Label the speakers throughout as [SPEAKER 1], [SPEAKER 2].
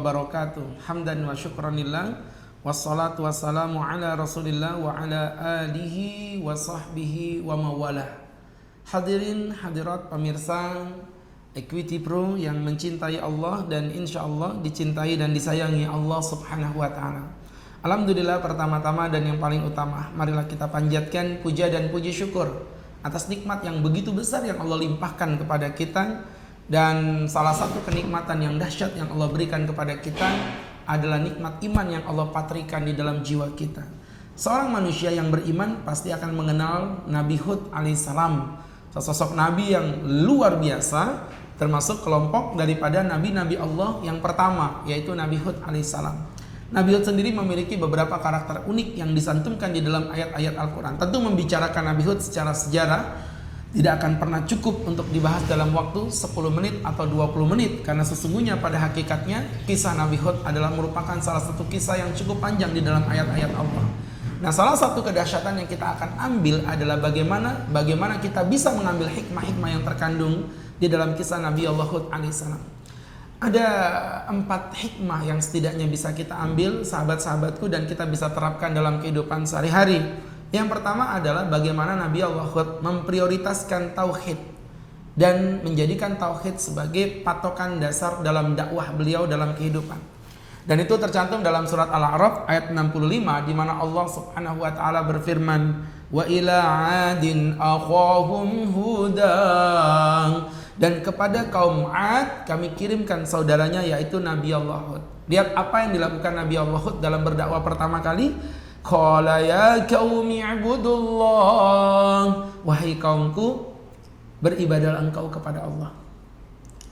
[SPEAKER 1] wabarakatuh. Hamdan wa syukranillah, wassalatu wassalamu ala rasulillah wa ala alihi wa sahbihi wa mawalah. Hadirin hadirat pemirsa Equity Pro yang mencintai Allah dan insya Allah dicintai dan disayangi Allah subhanahu wa ta'ala. Alhamdulillah, pertama-tama dan yang paling utama, marilah kita panjatkan puja dan puji syukur atas nikmat yang begitu besar yang Allah limpahkan kepada kita. Dan salah satu kenikmatan yang dahsyat yang Allah berikan kepada kita adalah nikmat iman yang Allah patrikan di dalam jiwa kita. Seorang manusia yang beriman pasti akan mengenal Nabi Hud alaihissalam, sosok Nabi yang luar biasa, termasuk kelompok daripada Nabi-Nabi Allah yang pertama, yaitu Nabi Hud alaihissalam. Nabi Hud sendiri memiliki beberapa karakter unik yang disantumkan di dalam ayat-ayat Al-Quran. Tentu membicarakan Nabi Hud secara sejarah tidak akan pernah cukup untuk dibahas dalam waktu 10 menit atau 20 menit. Karena sesungguhnya pada hakikatnya kisah Nabi Hud adalah merupakan salah satu kisah yang cukup panjang di dalam ayat-ayat Allah. Nah, salah satu kedahsyatan yang kita akan ambil adalah bagaimana kita bisa mengambil hikmah-hikmah yang terkandung di dalam kisah Nabi Allah Hud alaihissalam. Ada 4 hikmah yang setidaknya bisa kita ambil, sahabat-sahabatku, dan kita bisa terapkan dalam kehidupan sehari-hari. Yang pertama adalah bagaimana Nabi Allah Hud memprioritaskan tauhid dan menjadikan tauhid sebagai patokan dasar dalam dakwah beliau dalam kehidupan. Dan itu tercantum dalam surat Al-A'raf ayat 65 di mana Allah Subhanahu wa taala berfirman, "Wa ila 'adin akhahum hudan." Dan kepada kaum 'Ad kami kirimkan saudaranya yaitu Nabi Allah Hud. Lihat apa yang dilakukan Nabi Allah Hud dalam berdakwah pertama kali. Qala ya qaumi ibudullah, wahai kaumku, beribadalah engkau kepada Allah.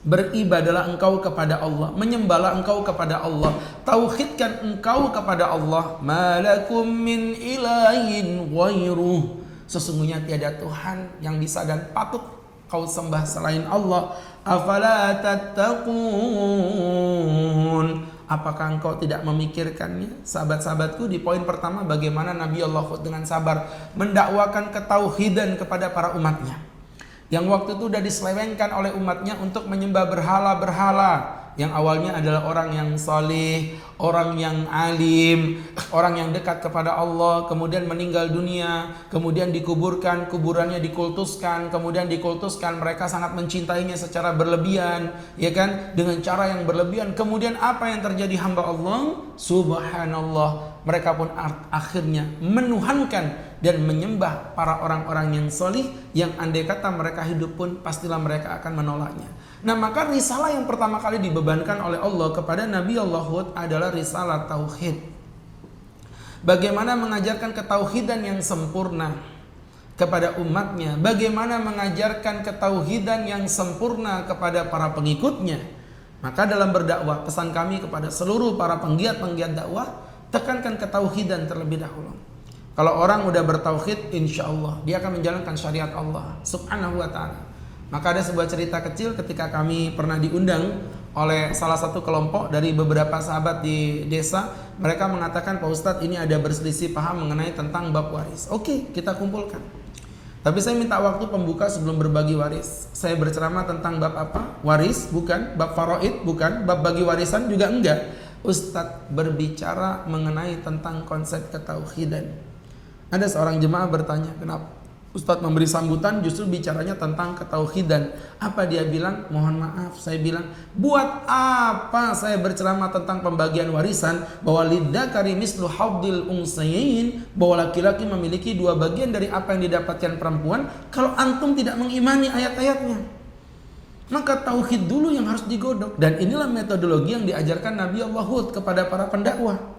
[SPEAKER 1] Beribadalah engkau kepada Allah, menyembahlah engkau kepada Allah, tauhidkan engkau kepada Allah. Malakum min ilahin ghairuh, sesungguhnya tiada Tuhan yang bisa dan patut kau sembah selain Allah. Afala tattaqun, apakah engkau tidak memikirkannya? Sahabat-sahabatku, di poin pertama bagaimana Nabi Allah Hud dengan sabar mendakwakan ketauhidan kepada para umatnya, yang waktu itu sudah diselewengkan oleh umatnya untuk menyembah berhala-berhala, yang awalnya adalah orang yang saleh, orang yang alim, orang yang dekat kepada Allah, kemudian meninggal dunia, kemudian dikuburkan, kuburannya dikultuskan, kemudian dikultuskan, mereka sangat mencintainya secara berlebihan, ya kan, dengan cara yang berlebihan. Kemudian apa yang terjadi hamba Allah? Subhanallah, mereka pun akhirnya menuhankan dan menyembah para orang-orang yang salih, yang andai kata mereka hidup pun pastilah mereka akan menolaknya. Nah, maka risalah yang pertama kali dibebankan oleh Allah kepada Nabi Allah Hud adalah risalah tauhid. Bagaimana mengajarkan ketauhidan yang sempurna kepada umatnya, bagaimana mengajarkan ketauhidan yang sempurna kepada para pengikutnya. Maka dalam berdakwah, pesan kami kepada seluruh para penggiat-penggiat dakwah, tekankan ketauhidan terlebih dahulu. Kalau orang udah bertauhid, insya Allah dia akan menjalankan syariat Allah subhanahu wa ta'ala. Maka ada sebuah cerita kecil ketika kami pernah diundang oleh salah satu kelompok dari beberapa sahabat di desa. Mereka mengatakan, Pak Ustadz, ini ada berselisih paham mengenai tentang bab waris. Oke, kita kumpulkan. Tapi saya minta waktu pembuka sebelum berbagi waris. Saya berceramah tentang bab apa? Waris, bukan. Bab faraid, bukan. Bab bagi warisan juga enggak. Ustadz berbicara mengenai tentang konsep ketauhidan. Ada seorang jemaah bertanya, kenapa Ustadz memberi sambutan justru bicaranya tentang ketauhidan? Apa dia bilang? Mohon maaf, saya bilang, buat apa saya berceramah tentang pembagian warisan, bahwa lidzakari mislu hadzil unsayain, bahwa laki-laki memiliki 2 bagian dari apa yang didapatkan perempuan, kalau antum tidak mengimani ayat-ayatnya? Maka tauhid dulu yang harus digodok. Dan inilah metodologi yang diajarkan Nabi Allah Hud kepada para pendakwah.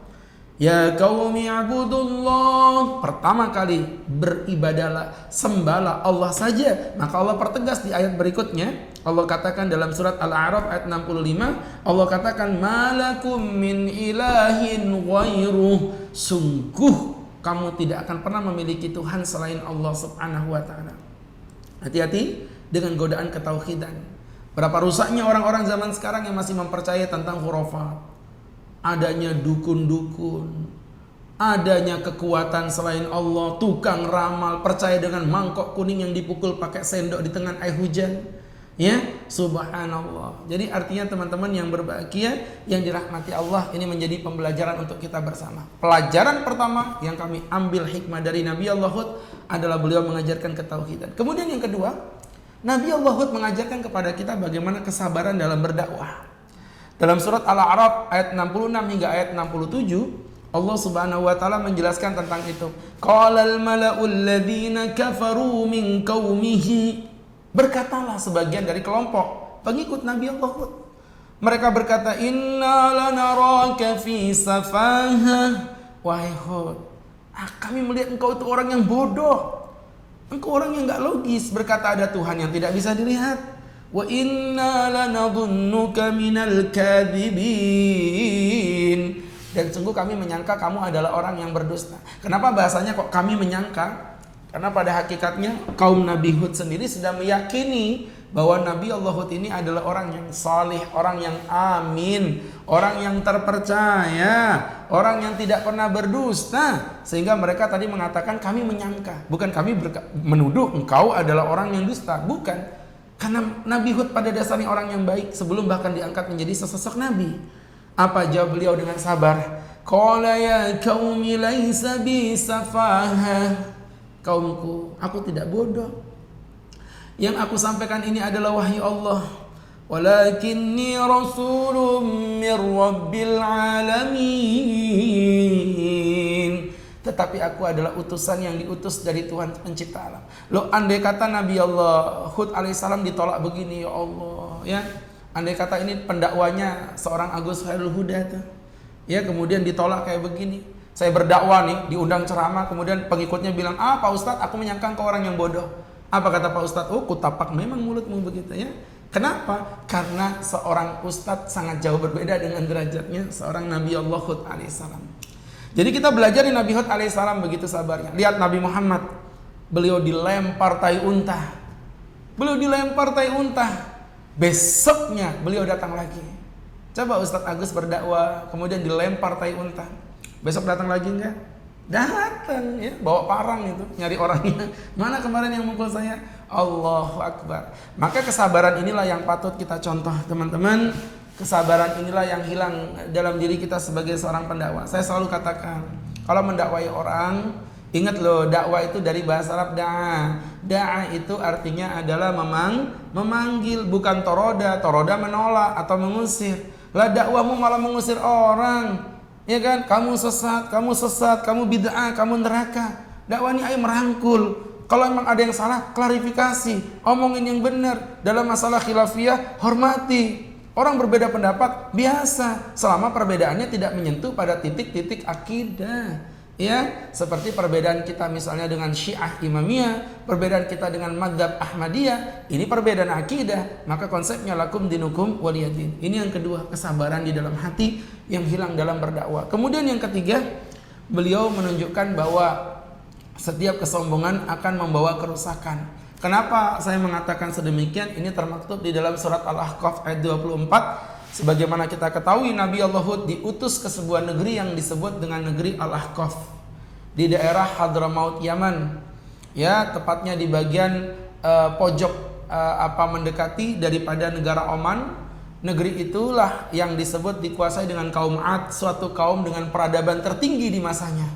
[SPEAKER 1] Ya qaumi ibudullah, pertama kali beribadalah, sembahlah Allah saja. Maka Allah pertegas di ayat berikutnya. Allah katakan dalam surat Al-A'raf ayat 65, Allah katakan, malakum min ilahin ghairuh, sungguh kamu tidak akan pernah memiliki Tuhan selain Allah subhanahu wa ta'ala. Hati-hati dengan godaan ketauhidan. Berapa rusaknya orang-orang zaman sekarang yang masih mempercayai tentang khurafat, adanya dukun-dukun, adanya kekuatan selain Allah, tukang ramal, percaya dengan mangkok kuning yang dipukul pakai sendok di tengah air hujan. Ya, subhanallah. Jadi artinya teman-teman yang berbahagia, yang dirahmati Allah, ini menjadi pembelajaran untuk kita bersama. Pelajaran pertama yang kami ambil hikmah dari Nabi Allah Hud adalah beliau mengajarkan ketauhidan. Kemudian yang kedua, Nabi Allah Hud mengajarkan kepada kita bagaimana kesabaran dalam berdakwah. Dalam surat Al-A'raf ayat 66 hingga ayat 67, Allah Subhanahu wa taala menjelaskan tentang itu. Qalal mala'ul ladzina kafaru min qaumihi. Berkatalah sebagian dari kelompok pengikut Nabi Allah Hud. Mereka berkata, "Inna lanaraka fi safahah." Wahai Hud, kami melihat engkau itu orang yang bodoh. Engkau orang yang enggak logis. Berkata ada Tuhan yang tidak bisa dilihat. Wa inna lanadhunnuka minal kadhibin. Dan sungguh kami menyangka kamu adalah orang yang berdusta. Kenapa bahasanya kok kami menyangka? Karena pada hakikatnya kaum Nabi Hud sendiri sudah meyakini bahwa Nabi Allah Hud ini adalah orang yang salih, orang yang amin, orang yang terpercaya, orang yang tidak pernah berdusta. Sehingga mereka tadi mengatakan kami menyangka, bukan kami menuduh engkau adalah orang yang dusta, bukan. Karena Nabi Hud pada dasarnya orang yang baik sebelum bahkan diangkat menjadi sesosok Nabi. Apa jawab beliau dengan sabar? Qala ya qaumi laisa bi safahah. Kaumku, aku tidak bodoh. Yang aku sampaikan ini adalah wahyu Allah. Walakinni rasulun mir rabbil alamin. Tetapi aku adalah utusan yang diutus dari Tuhan pencipta alam. Loh, andai kata Nabi Allah Hud alaihissalam ditolak begini, ya Allah, ya. Andai kata ini pendakwanya seorang Agus Khairul Huda tuh. Ya, kemudian ditolak kayak begini. Saya berdakwah nih, diundang ceramah, kemudian pengikutnya bilang, Pak Ustadz, aku menyangka engkau orang yang bodoh. Apa kata Pak Ustadz? Oh, kutapak memang mulutmu begitu ya. Kenapa? Karena seorang Ustadz sangat jauh berbeda dengan derajatnya seorang Nabi Allah Hud alaihissalam. Jadi kita belajar di Nabi Hud alaihissalam begitu sabarnya. Lihat Nabi Muhammad, beliau dilempar tai unta. Beliau dilempar tai unta. Besoknya beliau datang lagi. Coba Ustadz Agus berdakwah, kemudian dilempar tai unta. Besok datang lagi enggak? Datang ya, bawa parang itu, nyari orangnya. Mana kemarin yang mukul saya? Allahu Akbar. Maka kesabaran inilah yang patut kita contoh, teman-teman. Kesabaran inilah yang hilang dalam diri kita sebagai seorang pendakwah. Saya selalu katakan, kalau mendakwai orang, ingat loh, dakwah itu dari bahasa Arab da'a. Da'a itu artinya adalah memanggil, bukan toroda. Toroda menolak atau mengusir. Lah dakwahmu malah mengusir orang. Ya kan, kamu sesat, kamu bid'ah, kamu neraka. Dakwah ini ayo merangkul. Kalau memang ada yang salah, klarifikasi, omongin yang benar. Dalam masalah khilafiyah, hormati. Orang berbeda pendapat biasa, selama perbedaannya tidak menyentuh pada titik-titik akidah. Ya, seperti perbedaan kita misalnya dengan Syiah Imamiyah, perbedaan kita dengan Madzhab Ahmadiyah, ini perbedaan akidah, maka konsepnya lakum dinukum waliyadin. Ini yang kedua, kesabaran di dalam hati yang hilang dalam berdakwah. Kemudian yang ketiga, beliau menunjukkan bahwa setiap kesombongan akan membawa kerusakan. Kenapa saya mengatakan sedemikian? Ini termaktub di dalam surat Al-Ahqaf ayat 24. Sebagaimana kita ketahui, Nabi Allah Hud diutus ke sebuah negeri yang disebut dengan negeri Al-Ahqaf di daerah Hadramaut Yaman. Ya, tepatnya di bagian pojok mendekati daripada negara Oman. Negeri itulah yang disebut dikuasai dengan kaum Ad, suatu kaum dengan peradaban tertinggi di masanya.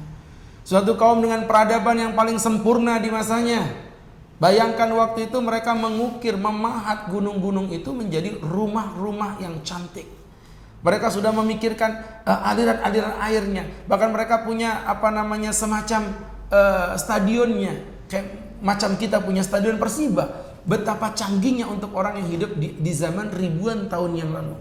[SPEAKER 1] Suatu kaum dengan peradaban yang paling sempurna di masanya. Bayangkan waktu itu mereka mengukir, memahat gunung-gunung itu menjadi rumah-rumah yang cantik. Mereka sudah memikirkan aliran-aliran airnya. Bahkan mereka punya semacam stadionnya. Kayak macam kita punya stadion Persiba. Betapa canggihnya untuk orang yang hidup di zaman ribuan tahun yang lalu.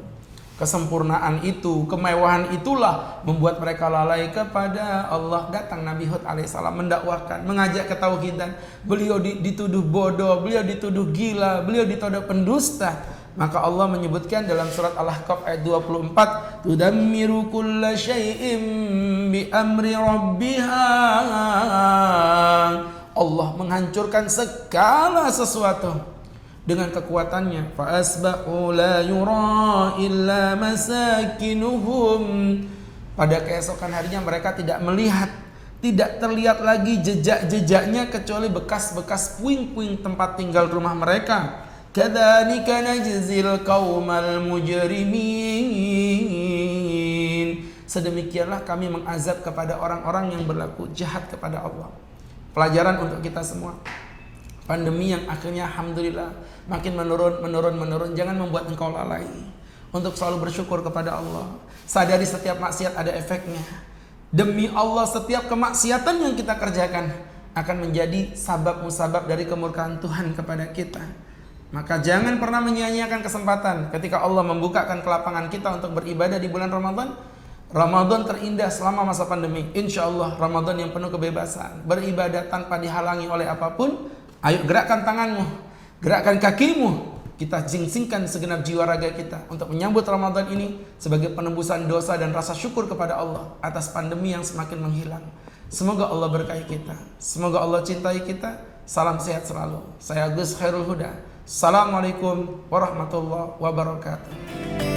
[SPEAKER 1] Kesempurnaan itu, kemewahan itulah membuat mereka lalai kepada Allah. Datang Nabi Hud alaihissalam mendakwakan, mengajak ketauhidan. Beliau dituduh bodoh, beliau dituduh gila, beliau dituduh pendusta. Maka Allah menyebutkan dalam surat Al-Ahqaf ayat 24, tudammiru kulla syai'im bi amri rabbiha. Allah menghancurkan segala sesuatu dengan kekuatannya. Fa asbahu la yura illa masakinuhum. Pada keesokan harinya mereka tidak melihat, tidak terlihat lagi jejak-jejaknya kecuali bekas-bekas puing-puing tempat tinggal rumah mereka. Kadzalika najzil qaumal mujrimin. Sedemikianlah kami mengazab kepada orang-orang yang berlaku jahat kepada Allah. Pelajaran untuk kita semua. Pandemi yang akhirnya alhamdulillah makin menurun. Jangan membuat engkau lalai untuk selalu bersyukur kepada Allah. Sadari setiap maksiat ada efeknya. Demi Allah, setiap kemaksiatan yang kita kerjakan akan menjadi sabab musabab dari kemurkaan Tuhan kepada kita. Maka jangan pernah menyia-nyiakan kesempatan ketika Allah membukakan kelapangan kita untuk beribadah di bulan Ramadan. Ramadan terindah selama masa pandemi. Insya Allah Ramadan yang penuh kebebasan, beribadah tanpa dihalangi oleh apapun. Ayo gerakkan tanganmu, gerakkan kakimu. Kita jingsingkan segenap jiwa raga kita untuk menyambut Ramadan ini sebagai penembusan dosa dan rasa syukur kepada Allah atas pandemi yang semakin menghilang. Semoga Allah berkahi kita, semoga Allah cintai kita. Salam sehat selalu. Saya Gus Khairul Huda. Assalamualaikum warahmatullahi wabarakatuh.